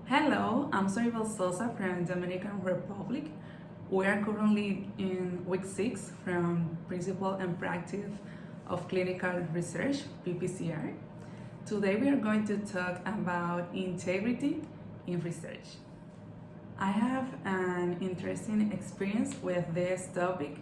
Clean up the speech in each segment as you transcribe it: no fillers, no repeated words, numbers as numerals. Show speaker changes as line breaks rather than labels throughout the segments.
Hello, I'm Soribel Sosa from Dominican Republic. We are currently in week 6 from Principle and Practice of Clinical Research, PPCR. Today we are going to talk about integrity in research. I have an interesting experience with this topic.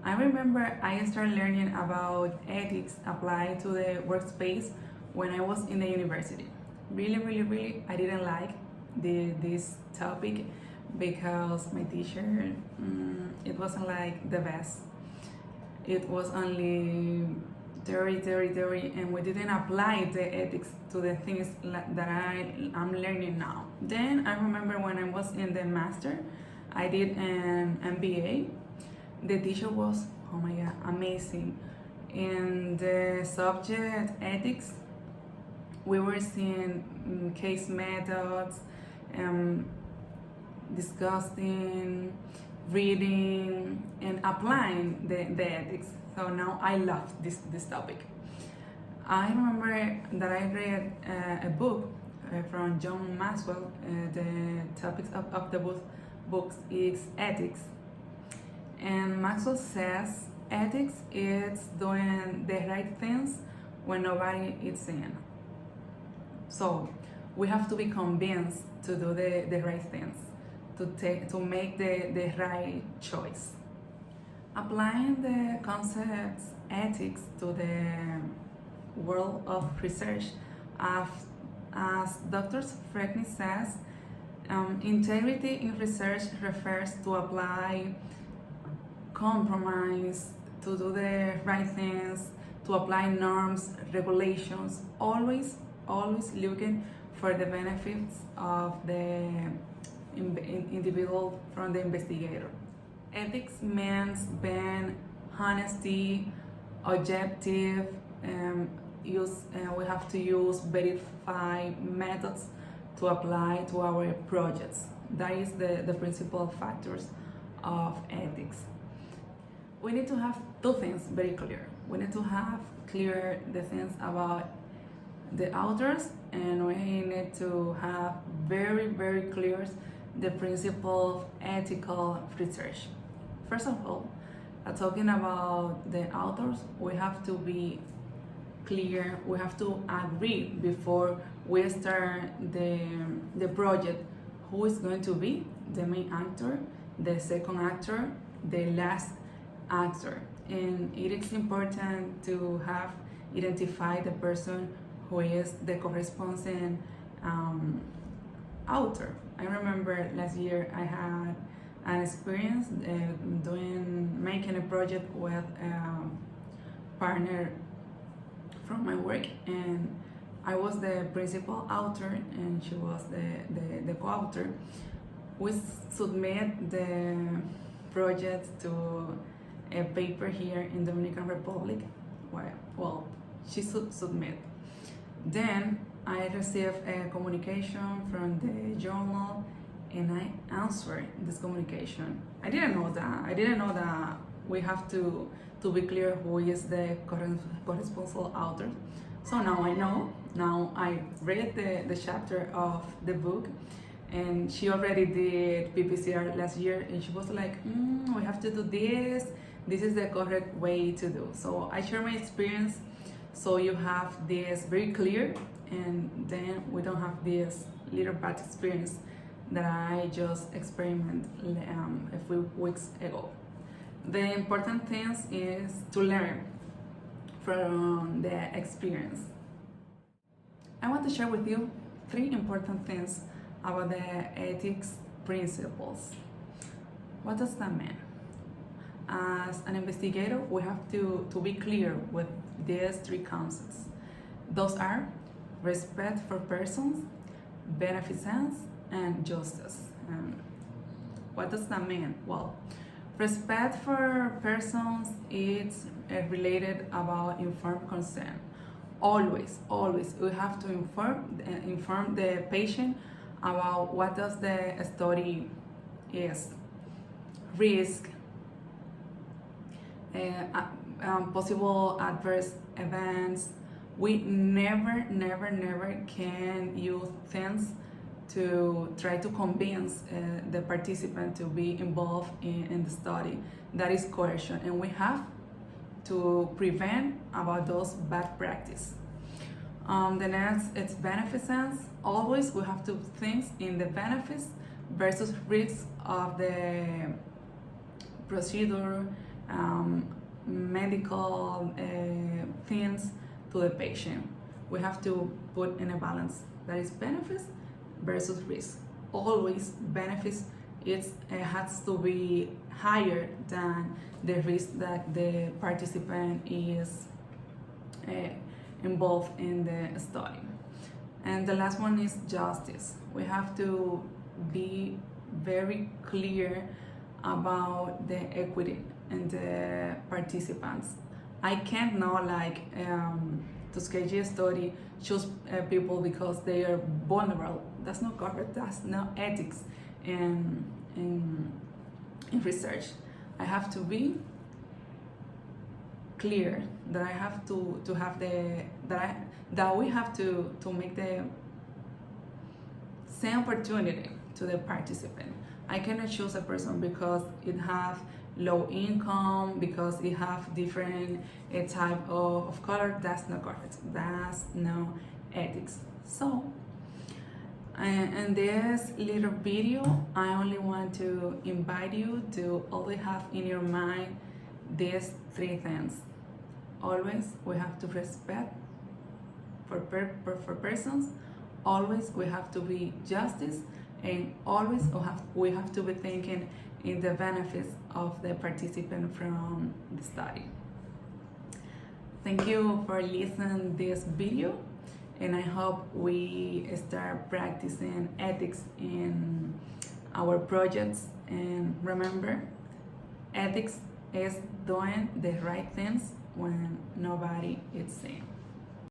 I remember I started learning about ethics applied to the workspace when I was in the university. Really, I didn't like this topic because my teacher, it wasn't like the best. It was only theory, and we didn't apply the ethics to the things that I'm learning now. Then I remember when I was in the master, I did an MBA. The teacher was, oh my god, amazing. In the subject ethics, we were seeing case methods, discussing, reading, and applying the ethics. So now I love this topic. I remember that I read a book from John Maxwell. The topic of the books is ethics. And Maxwell says ethics is doing the right things when nobody is seeing. So we have to be convinced to do the right things, to make the right choice. Applying the concepts ethics to the world of research, as Dr. Fredney says, integrity in research refers to apply compromise, to do the right things, to apply norms, regulations, always looking for the benefits of the individual from the investigator. Ethics means being honesty, objective, we have to use verified methods to apply to our projects. That is the principal factors of ethics. We need to have two things very clear. We need to have clear the things about the authors, and we need to have very clear the principle of ethical research. First of all, talking about the authors, we have to be clear, we have to agree before we start the project who is going to be the main actor, the second actor, the last actor. And it is important to have identified the person who is the corresponding author. I remember last year I had an experience making a project with a partner from my work, and I was the principal author and she was the co-author. We submit the project to a paper here in Dominican Republic. Well, she submit. Then I received a communication from the journal and I answered this communication. I didn't know that we have to be clear who is the corresponding author. So now I know. Now I read the chapter of the book, and she already did PPCR last year, and she was like, we have to do this. This is the correct way to do. So I share my experience, so you have this very clear, and then we don't have this little bad experience that I just experimented a few weeks ago. The important thing is to learn from the experience. I want to share with you 3 important things about the ethics principles. What does that mean? As an investigator, we have to be clear with these 3 concepts. Those are respect for persons, beneficence, and justice. What does that mean? Well, respect for persons is related about informed consent. Always, we have to inform the patient about what does the study is, risk, possible adverse events. We never can use things to try to convince the participant to be involved in the study. That is coercion, and we have to prevent about those bad practice. The next, it's beneficence. Always we have to think in the benefits versus risks of the procedure, medical things to the patient. We have to put in a balance. That is benefits versus risk. Always benefits it has to be higher than the risk that the participant is involved in the study. And the last one is justice. We have to be very clear about the equity and the participants. I can't not to schedule a study choose people because they are vulnerable. That's not correct. That's not ethics in research. I have to be clear that I have to have that we have to make the same opportunity to the participant. I cannot choose a person because it have low income, because it have different type of color. That's not correct. That's no ethics. So in this little video, I only want to invite you to always have in your mind these three things. Always we have to respect for persons. Always we have to be justice, and always we have to be thinking in the benefits of the participant from the study. Thank you for listening this video, and I hope we start practicing ethics in our projects. And remember, ethics is doing the right things when nobody is saying.